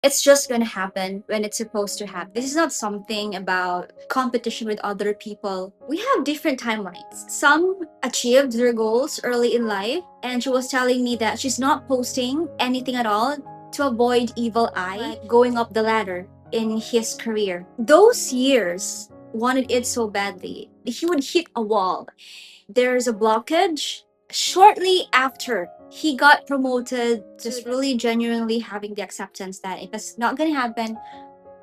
It's just gonna happen when it's supposed to happen. This is not something about competition with other people. We have different timelines. Some achieved their goals early in life, and she was telling me that she's not posting anything at all to avoid evil eye going up the ladder in his career. Those years wanted it so badly. He would hit a wall. There's a blockage. Shortly after he got promoted, just really genuinely having the acceptance that if it's not gonna happen,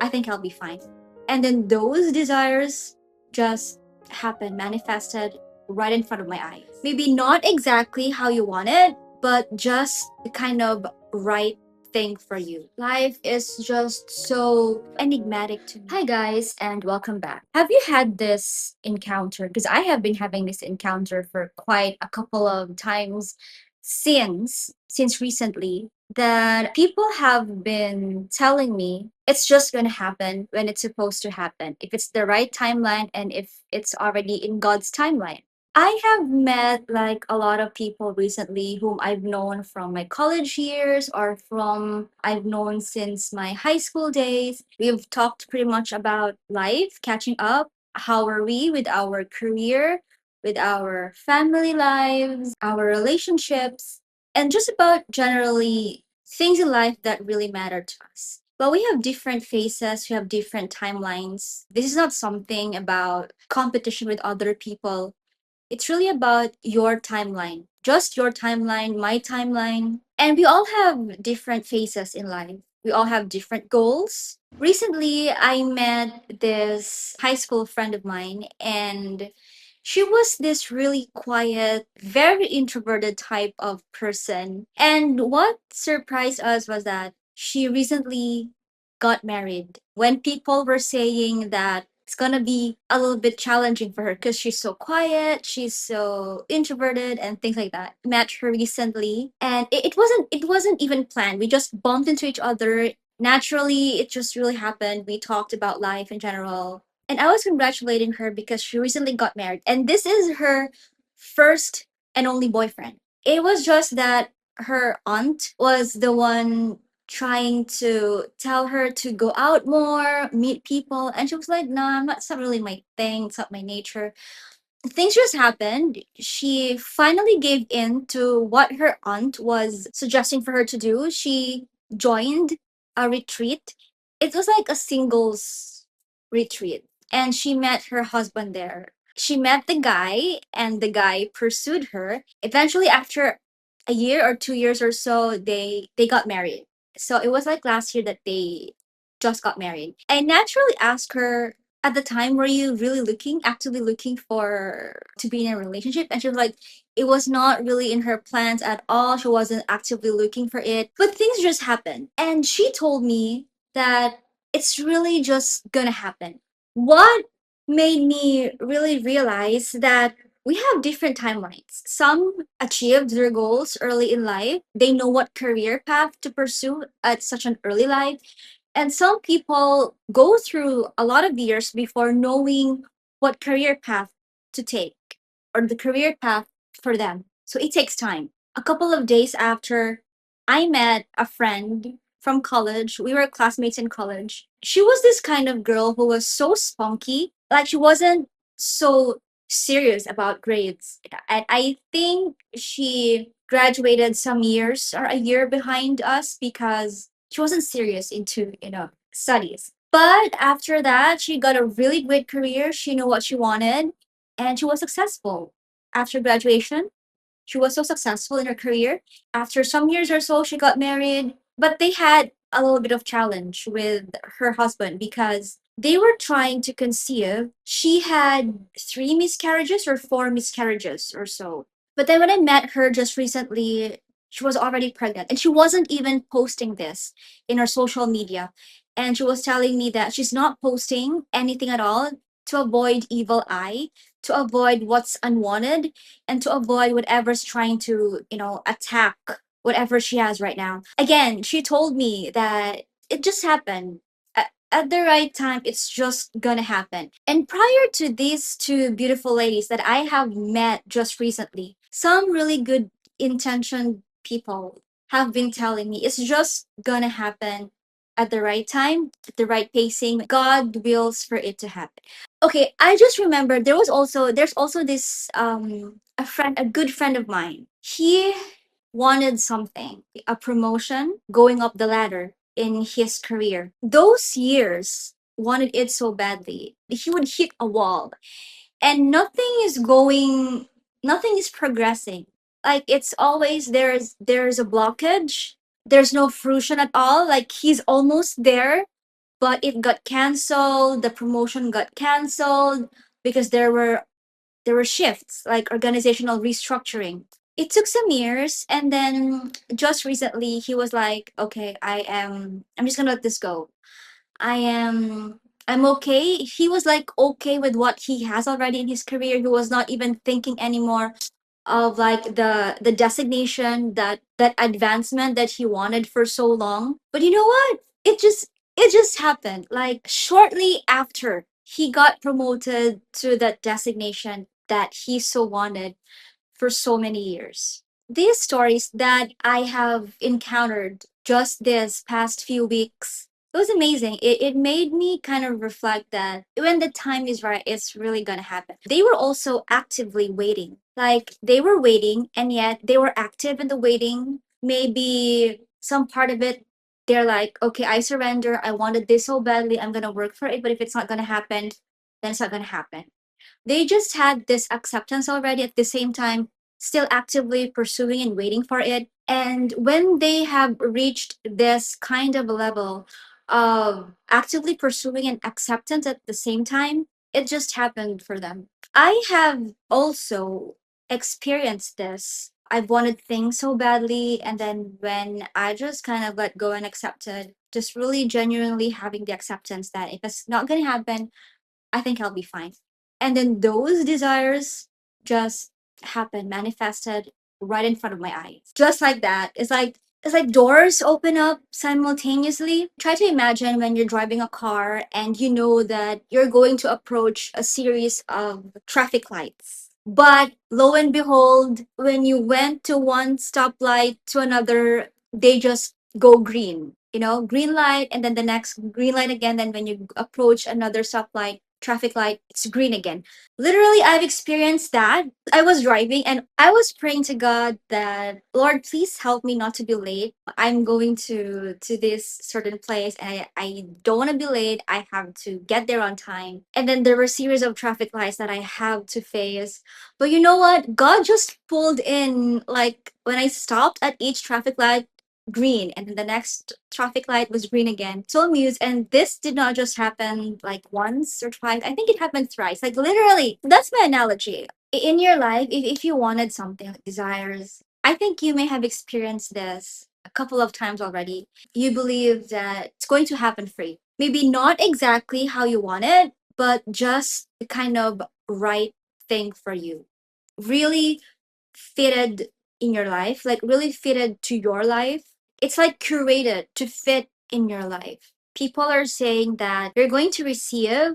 I think I'll be fine. And then those desires just happened, manifested right in front of my eyes. Maybe not exactly how you want it, but just the kind of right thing for you. Life is just so enigmatic to me. Hi guys, and welcome back. Have you had this encounter? Because I have been having this encounter for quite a couple of times since recently, that people have been telling me it's just going to happen when it's supposed to happen, if it's the right timeline and if it's already in God's timeline. I have met like a lot of people recently whom I've known from my college years or from I've known since my high school days. We've talked pretty much about life, catching up. How are we with our career, with our family lives, our relationships, and just about generally things in life that really matter to us. But we have different phases, we have different timelines. This is not something about competition with other people. It's really about your timeline, just your timeline, my timeline. And we all have different phases in life. We all have different goals. Recently, I met this high school friend of mine, and she was this really quiet, very introverted type of person. And what surprised us was that she recently got married. When people were saying that it's gonna be a little bit challenging for her because she's so quiet, she's so introverted, and things like that. Met her recently, and it wasn't even planned. We just bumped into each other naturally. It just really happened. We talked about life in general, and I was congratulating her because she recently got married, and this is her first and only boyfriend. It was just that her aunt was the one trying to tell her to go out more, meet people, and she was like, "Nah, it's not really my thing. It's not my nature." Things just happened. She finally gave in to what her aunt was suggesting for her to do. She joined a retreat. It was like a singles retreat, and she met her husband there. She met the guy, and the guy pursued her. Eventually, after a year or 2 years or so, they got married. So it was like last year that they just got married. I naturally asked her, at the time, were you really actively looking for to be in a relationship? And she was like, it was not really in her plans at all. She wasn't actively looking for it, but things just happened. And she told me that it's really just gonna happen. What made me really realize that we have different timelines. Some achieved their goals early in life. They know what career path to pursue at such an early life, and some people go through a lot of years before knowing what career path to take or the career path for them. So it takes time. A couple of days after, I met a friend from college. We were classmates in college. She was this kind of girl who was so spunky. Like, she wasn't so serious about grades. And I think she graduated some years or a year behind us because she wasn't serious into studies. But after that, she got a really great career. She knew what she wanted, and she was successful. After graduation, she was so successful in her career. After some years or so, she got married, but they had a little bit of challenge with her husband because they were trying to conceive. She had 3 miscarriages or 4 miscarriages or so. But then when I met her just recently, she was already pregnant, and she wasn't even posting this in her social media. And she was telling me that she's not posting anything at all to avoid evil eye, to avoid what's unwanted, and to avoid whatever's trying to, attack whatever she has right now. Again, she told me that it just happened. At the right time, it's just gonna happen. And prior to these two beautiful ladies that I have met just recently, some really good intentioned people have been telling me it's just gonna happen at the right time, at the right pacing. God wills for it to happen. Okay, I just remember there's also this a good friend of mine. He wanted something, a promotion, going up the ladder in his career. Those years wanted it so badly. He would hit a wall and nothing is progressing. Like it's always there's a blockage. There's no fruition at all. Like he's almost there, but it got canceled. The promotion got canceled because there were shifts, like organizational restructuring. It took some years, and then just recently he was like, okay, I'm just gonna let this go. I am I'm okay. He was like okay with what he has already in his career. He was not even thinking anymore of like the designation, that advancement that he wanted for so long. But you know what? It just happened. Like shortly after he got promoted to that designation that he so wanted for so many years. These stories that I have encountered just this past few weeks, it was amazing. It made me kind of reflect that when the time is right, it's really gonna happen. They were also actively waiting. Like they were waiting, and yet they were active in the waiting. Maybe some part of it, they're like, okay, I surrender. I wanted this so badly. I'm gonna work for it. But if it's not gonna happen, then it's not gonna happen. They just had this acceptance already at the same time, still actively pursuing and waiting for it. And when they have reached this kind of level of actively pursuing and acceptance at the same time, it just happened for them. I have also experienced this. I've wanted things so badly, and then when I just kind of let go and accepted, just really genuinely having the acceptance that if it's not going to happen, I think I'll be fine. And then those desires just happened, manifested right in front of my eyes. Just like that. It's like doors open up simultaneously. Try to imagine when you're driving a car and you know that you're going to approach a series of traffic lights. But lo and behold, when you went to one stoplight to another, they just go green. You know, green light and then the next green light again. Then when you approach another stoplight, traffic light, it's green again. Literally, I've experienced that. I was driving and I was praying to God that, Lord, please help me not to be late. I'm going to this certain place and I don't want to be late. I have to get there on time. And then there were a series of traffic lights that I have to face. But you know what? God just pulled in, like when I stopped at each traffic light, green, and then the next traffic light was green again. So amused. And this did not just happen like once or twice. I think it happened thrice. Like literally, that's my analogy. In your life, if you wanted something like desires, I think you may have experienced this a couple of times already. You believe that it's going to happen for you. Maybe not exactly how you want it, but just the kind of right thing for you. Really fitted in your life, like really fitted to your life. It's like curated to fit in your life. People are saying that you're going to receive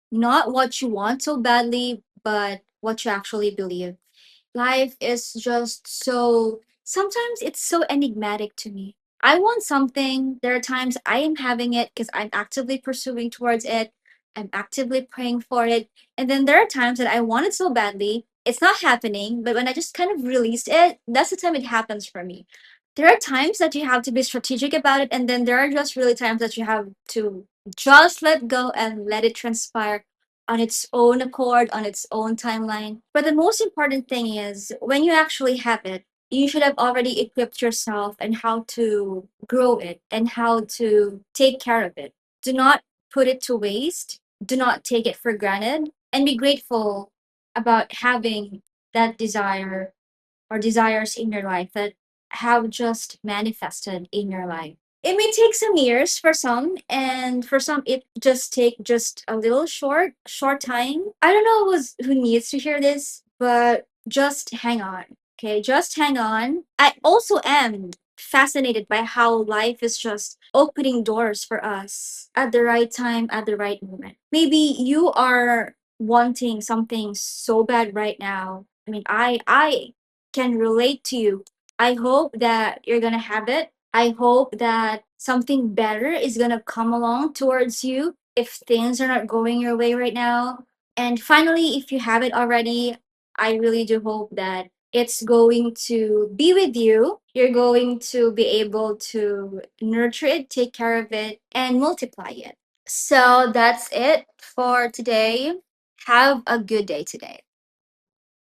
not what you want so badly, but what you actually believe. Life is just so, sometimes it's so enigmatic to me. I want something. There are times I am having it because I'm actively pursuing towards it. I'm actively praying for it. And then there are times that I want it so badly. It's not happening, but when I just kind of released it, that's the time it happens for me. There are times that you have to be strategic about it, and then there are just really times that you have to just let go and let it transpire on its own accord, on its own timeline. But the most important thing is when you actually have it, you should have already equipped yourself and how to grow it and how to take care of it. Do not put it to waste. Do not take it for granted and be grateful about having that desire or desires in your life that have just manifested in your life. It may take some years for some, and for some it just take just a little short time. I don't know who needs to hear this, but just hang on. Okay, just hang on. I also am fascinated by how life is just opening doors for us at the right time, at the right moment. Maybe you are wanting something so bad right now. I mean, I can relate to you. I hope that you're gonna have it. I hope that something better is gonna come along towards you if things are not going your way right now. And finally, if you have it already, I really do hope that it's going to be with you. You're going to be able to nurture it, take care of it, and multiply it. So that's it for today. Have a good day today.